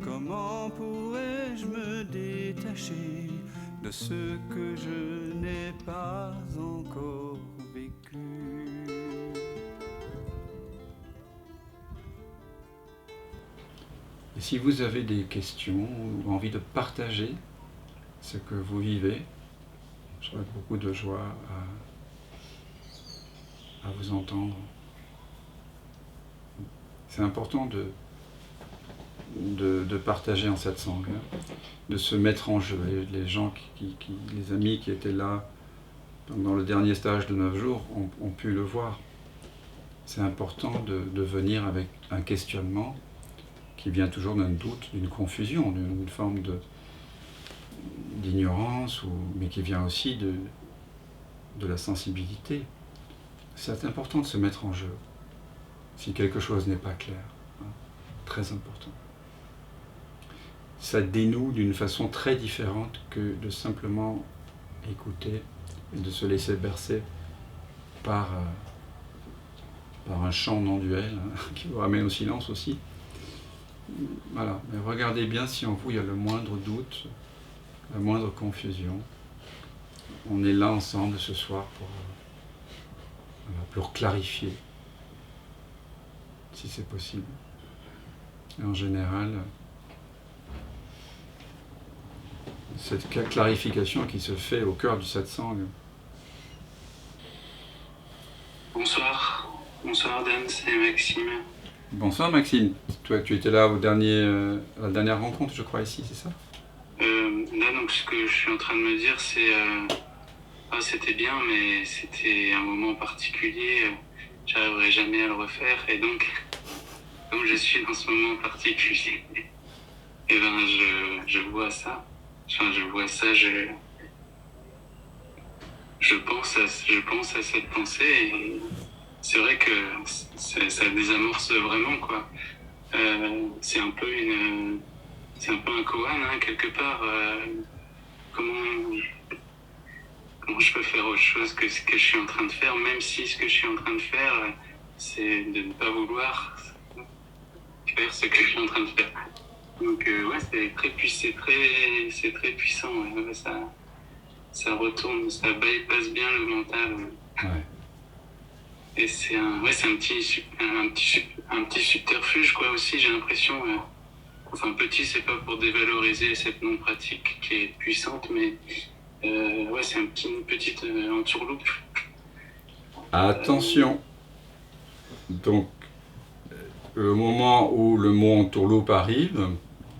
Comment pourrais-je me détacher de ce que je n'ai pas encore vécu? Et si vous avez des questions ou envie de partager ce que vous vivez, j'aurai beaucoup de joie à vous entendre. C'est important de partager en satsang, de se mettre en jeu. Les gens, les amis qui étaient là dans le dernier stage de 9 jours ont pu le voir. C'est important de venir avec un questionnement qui vient toujours d'un doute, d'une confusion, d'une forme d'ignorance, mais qui vient aussi de la sensibilité. C'est important de se mettre en jeu si quelque chose n'est pas clair. Très important. Ça dénoue d'une façon très différente que de simplement écouter et de se laisser bercer par un chant non duel qui vous ramène au silence aussi. Voilà, mais regardez bien si en vous il y a le moindre doute, la moindre confusion. On est là ensemble ce soir pour clarifier, si c'est possible. Et en général, cette clarification qui se fait au cœur du satsang. Bonsoir Dan, c'est Maxime. Bonsoir Maxime, toi tu étais là à la dernière rencontre je crois ici, c'est ça? Là donc ce que je suis en train de me dire c'est c'était bien mais c'était un moment particulier, j'arriverai jamais à le refaire et donc comme je suis dans ce moment particulier, et ben je vois ça, je pense à cette pensée et c'est vrai que ça désamorce vraiment quoi. C'est un peu un koan hein, quelque part. Comment je peux faire autre chose que ce que je suis en train de faire, même si ce que je suis en train de faire, c'est de ne pas vouloir faire ce que je suis en train de faire. Donc ouais, c'est très puissant. Ouais, ça retourne, ça bypasse bien le mental. Ouais. Et c'est un petit subterfuge quoi aussi, j'ai l'impression. Enfin petit, c'est pas pour dévaloriser cette non-pratique qui est puissante, mais ouais, c'est une petite entourloupe. Attention. Donc, le moment où le mot entourloupe arrive,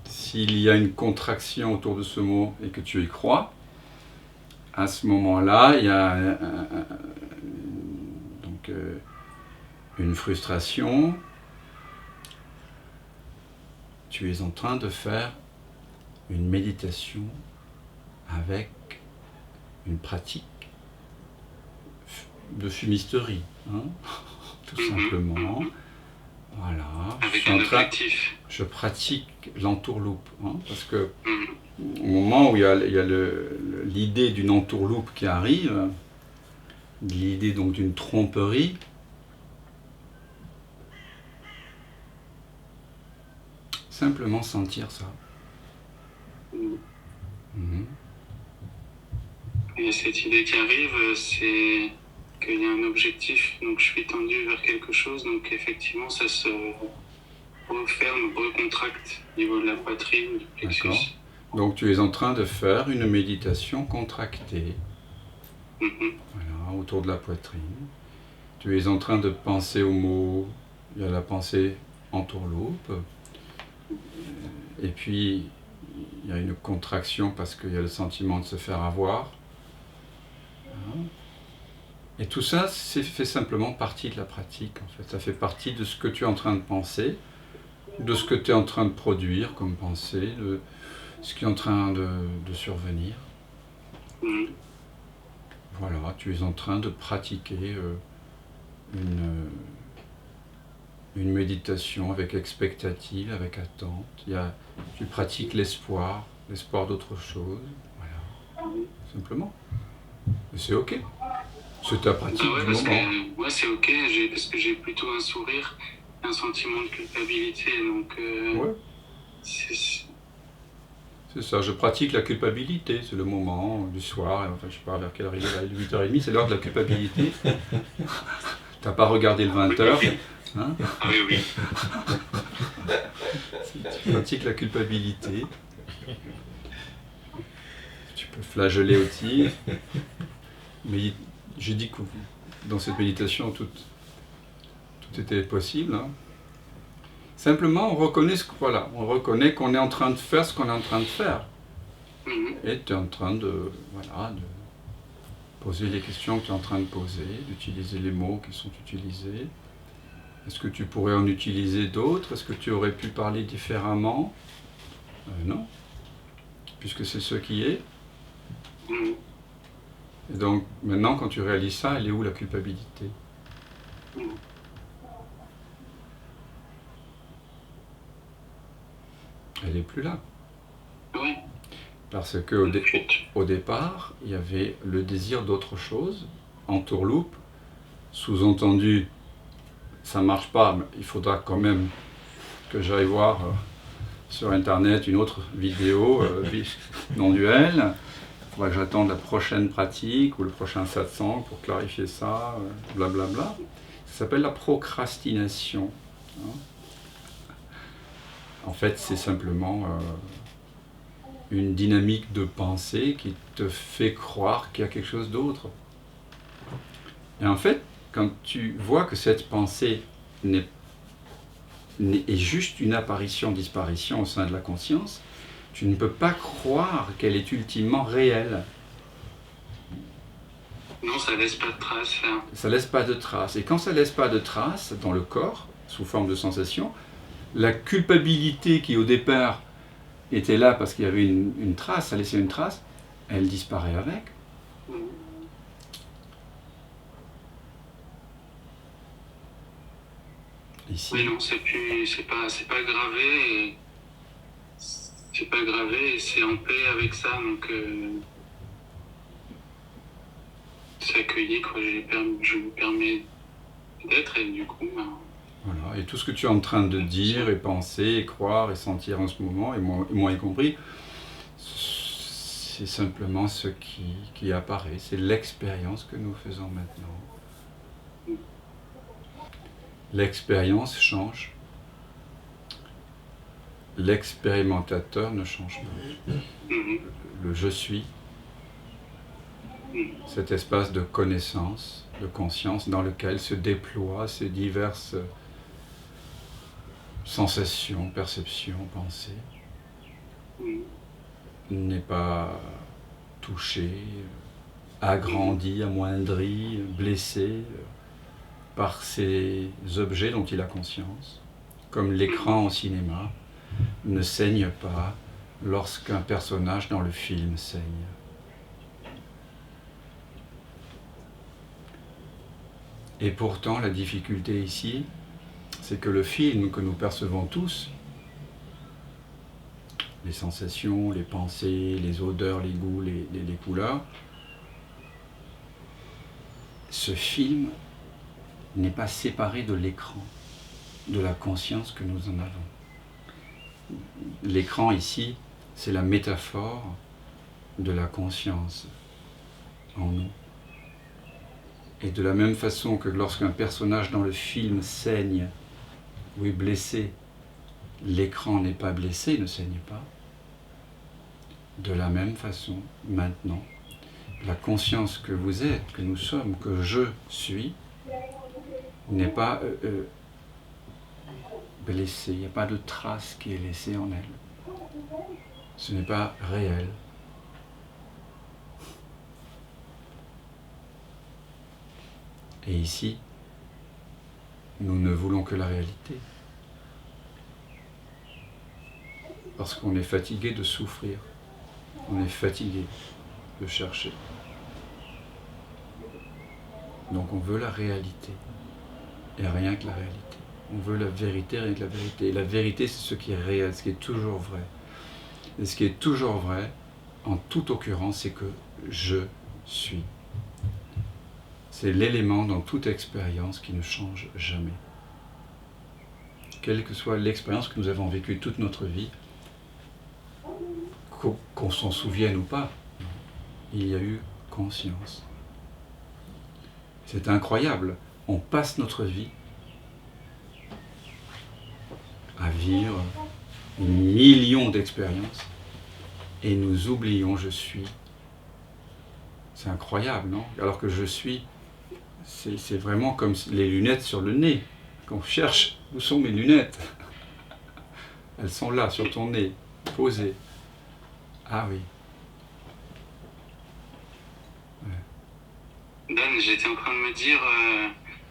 s'il y a une contraction autour de ce mot et que tu y crois, à ce moment-là, il y a une frustration. Tu es en train de faire une méditation avec une pratique de fumisterie, hein, tout simplement. Voilà. Avec un objectif. Je pratique l'entourloupe, hein, parce que au moment où il y a l'idée d'une entourloupe qui arrive, l'idée donc d'une tromperie, simplement sentir ça. Et cette idée qui arrive, c'est qu'il y a un objectif, donc je suis tendu vers quelque chose, donc effectivement ça se referme, recontracte au niveau de la poitrine, du plexus. D'accord. Donc tu es en train de faire une méditation contractée, voilà, autour de la poitrine. Tu es en train de penser au mot, il y a la pensée entourloupe, et puis il y a une contraction parce qu'il y a le sentiment de se faire avoir. Et tout ça, c'est fait simplement partie de la pratique, en fait. Ça fait partie de ce que tu es en train de penser, de ce que tu es en train de produire comme pensée, de ce qui est en train de survenir. Voilà, tu es en train de pratiquer une méditation avec expectative, avec attente. Tu pratiques l'espoir d'autre chose. Voilà, simplement. Et c'est ok. C'est ta pratique ouais, du moment. Ouais, c'est ok, parce que j'ai plutôt un sourire, un sentiment de culpabilité, donc ouais. C'est ça, je pratique la culpabilité, c'est le moment du soir, enfin je sais pas vers quelle heure il est, là, 8h30, c'est l'heure de la culpabilité. T'as pas regardé le 20h, hein? Ah oui, oui. Tu pratiques la culpabilité. Tu peux flageller aussi. Mais j'ai dit que dans cette méditation, tout était possible. Hein. Simplement, on reconnaît on reconnaît qu'on est en train de faire ce qu'on est en train de faire. Et tu es en train de poser les questions que tu es en train de poser, d'utiliser les mots qui sont utilisés. Est-ce que tu pourrais en utiliser d'autres? Est-ce que tu aurais pu parler différemment? Non, puisque c'est ce qui est. Et donc, maintenant, quand tu réalises ça, elle est où la culpabilité? Elle n'est plus là. Oui. Parce qu'au départ, il y avait le désir d'autre chose, en tourloupe, sous-entendu, ça marche pas, mais il faudra quand même que j'aille voir sur Internet une autre vidéo non duel. Il faudra que j'attende la prochaine pratique ou le prochain satsang pour clarifier ça, blablabla. Ça s'appelle la procrastination. Hein. En fait, c'est simplement une dynamique de pensée qui te fait croire qu'il y a quelque chose d'autre. Et en fait, quand tu vois que cette pensée est juste une apparition-disparition au sein de la conscience, tu ne peux pas croire qu'elle est ultimement réelle. Non, ça laisse pas de traces. Hein. Ça laisse pas de traces. Et quand ça laisse pas de traces dans le corps, sous forme de sensation, la culpabilité qui au départ était là parce qu'il y avait une trace, ça laissait une trace, elle disparaît avec. Ici. Oui, non, c'est pas gravé. C'est pas gravé et c'est en paix avec ça, donc c'est accueilli, quoi. Je me permets d'être et du coup. Voilà, et tout ce que tu es en train de dire et penser et croire et sentir en ce moment, et moi y compris, c'est simplement ce qui apparaît, c'est l'expérience que nous faisons maintenant. L'expérience change. L'expérimentateur ne change pas. Le je suis, cet espace de connaissance, de conscience dans lequel se déploient ces diverses sensations, perceptions, pensées, n'est pas touché, agrandi, amoindri, blessé par ces objets dont il a conscience, comme l'écran au cinéma ne saigne pas lorsqu'un personnage dans le film saigne. Et pourtant, la difficulté ici, c'est que le film que nous percevons tous, les sensations, les pensées, les odeurs, les goûts, les couleurs, ce film n'est pas séparé de l'écran, de la conscience que nous en avons. L'écran ici, c'est la métaphore de la conscience en nous. Et de la même façon que lorsqu'un personnage dans le film saigne ou est blessé, l'écran n'est pas blessé, ne saigne pas. De la même façon, maintenant, la conscience que vous êtes, que nous sommes, que je suis, n'est pas blessée, il n'y a pas de trace qui est laissée en elle. Ce n'est pas réel. Et ici, nous ne voulons que la réalité. Parce qu'on est fatigué de souffrir. On est fatigué de chercher. Donc on veut la réalité. Et rien que la réalité. On veut la vérité, rien que la vérité. Et la vérité, c'est ce qui est réel, ce qui est toujours vrai. Et ce qui est toujours vrai, en toute occurrence, c'est que je suis. C'est l'élément dans toute expérience qui ne change jamais. Quelle que soit l'expérience que nous avons vécue toute notre vie, qu'on s'en souvienne ou pas, il y a eu conscience. C'est incroyable. On passe notre vie à vivre millions d'expériences et nous oublions je suis. C'est incroyable, non? Alors que je suis, c'est vraiment comme les lunettes sur le nez. Qu'on cherche, où sont mes lunettes? Elles sont là, sur ton nez, posées. Ah oui. Ouais. Dan, j'étais en train de me dire,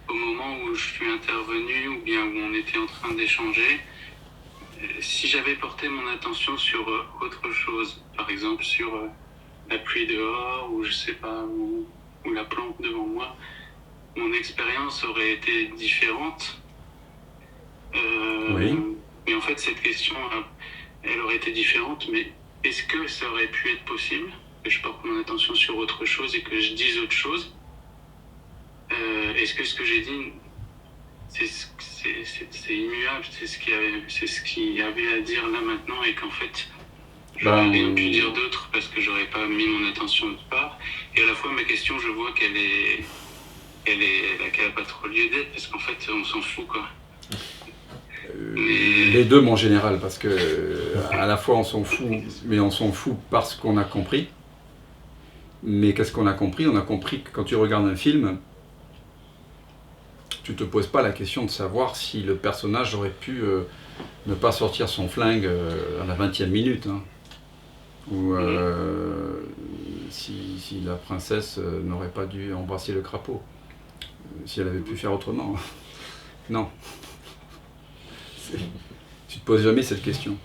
au moment où je suis intervenu, ou bien où on était en train d'échanger, si j'avais porté mon attention sur autre chose, par exemple sur la pluie dehors, ou je sais pas, ou la plante devant moi, mon expérience aurait été différente. Oui. Mais en fait, cette question, elle aurait été différente, mais est-ce que ça aurait pu être possible que je porte mon attention sur autre chose et que je dise autre chose? Est-ce que ce que j'ai dit, c'est immuable, c'est ce qu'il y avait à dire là maintenant, et qu'en fait, j'aurais rien pu dire d'autre parce que j'aurais pas mis mon attention autre part. Et à la fois, ma question, je vois qu'elle a pas trop lieu d'être, parce qu'en fait, on s'en fout, quoi. Les deux, mon général, parce que à la fois on s'en fout, mais on s'en fout parce qu'on a compris. Mais qu'est-ce qu'on a compris? On a compris que quand tu regardes un film, tu te poses pas la question de savoir si le personnage aurait pu ne pas sortir son flingue à la 20e minute, hein. Ou si la princesse n'aurait pas dû embrasser le crapaud, si elle avait pu faire autrement. Non. Tu ne te poses jamais cette question.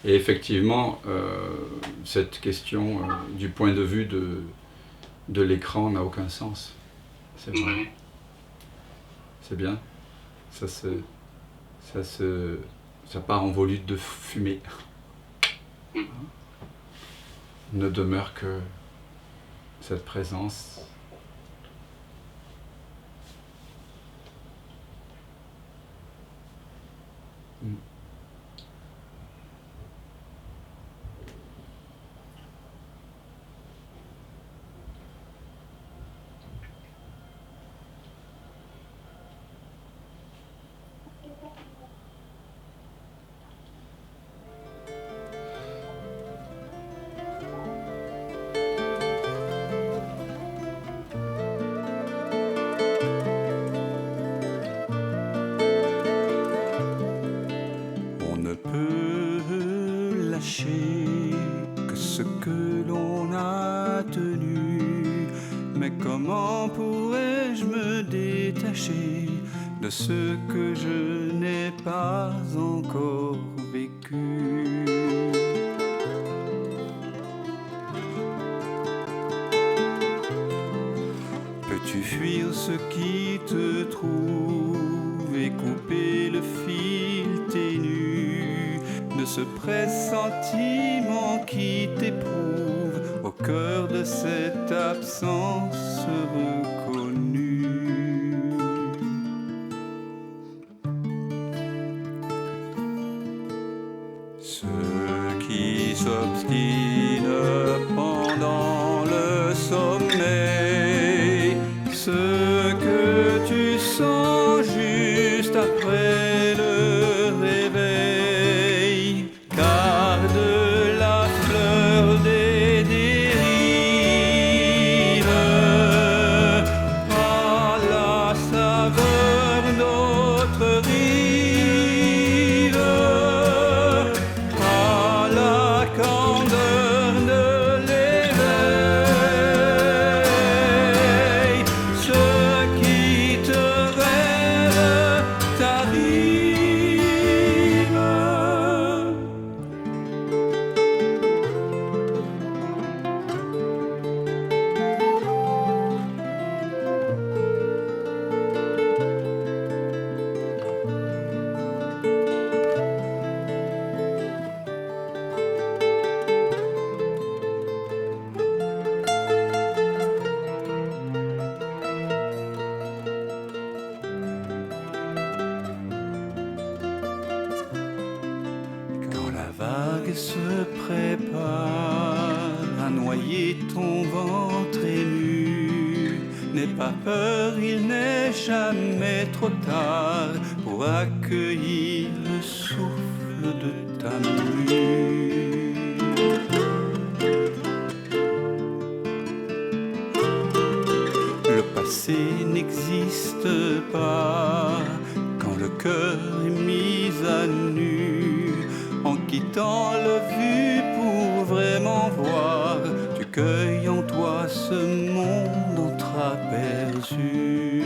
Et effectivement, cette question du point de vue de l'écran n'a aucun sens. C'est vrai. Ouais. C'est bien. Ça part en volute de fumée. Ne demeure que cette présence. On ne peut lâcher que ce que l'on a tenu. Mais comment pourrais-je me détacher de ce que je n'ai pas encore vécu? Peux-tu fuir ce qui te trouve et couper le fil ténu de ce pressentiment qui t'éprouve au cœur de cette absence reconnue? Ce qui s'obstine pendant le sommeil, ce que tu sens juste après le réveil, car de la fleur des dérives à la saveur d'autres rives, à la candeur vague se prépare à noyer ton ventre ému. N'aie pas peur, il n'est jamais trop tard pour accueillir le souffle de ta mue. Le passé n'existe pas quand le cœur est mis à nu. En quittant le vu pour vraiment voir, tu cueilles en toi ce monde entreaperçu.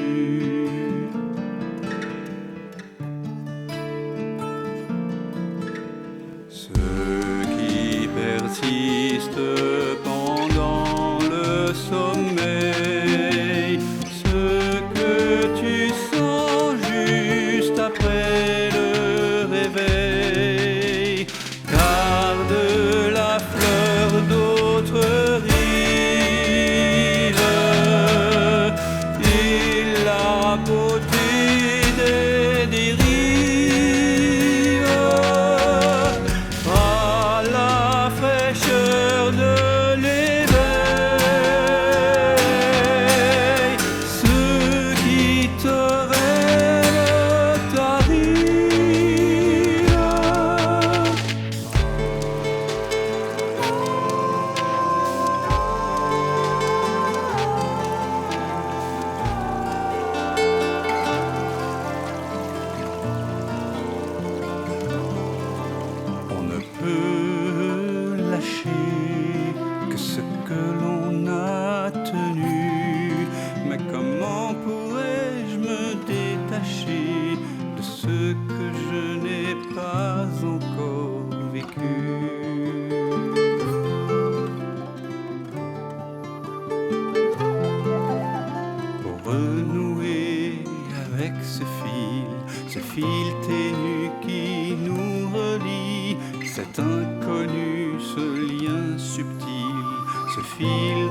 Ceux qui persistent pendant le sommeil, ce que tu sens juste après le réveil, garde la fleur d'autres rives et la beauté des dérives, à la fraîcheur de l'éveil. Ceux qui te rêvent t'arrivent. On ne peut lâcher que ce que l'on a tenu, mais comment pourrais-je me détacher de ce que je n'ai pas encore vécu? Pour renouer avec ce fil ténu qui nous relie, cet inconnu, ce lien subtil, ce fil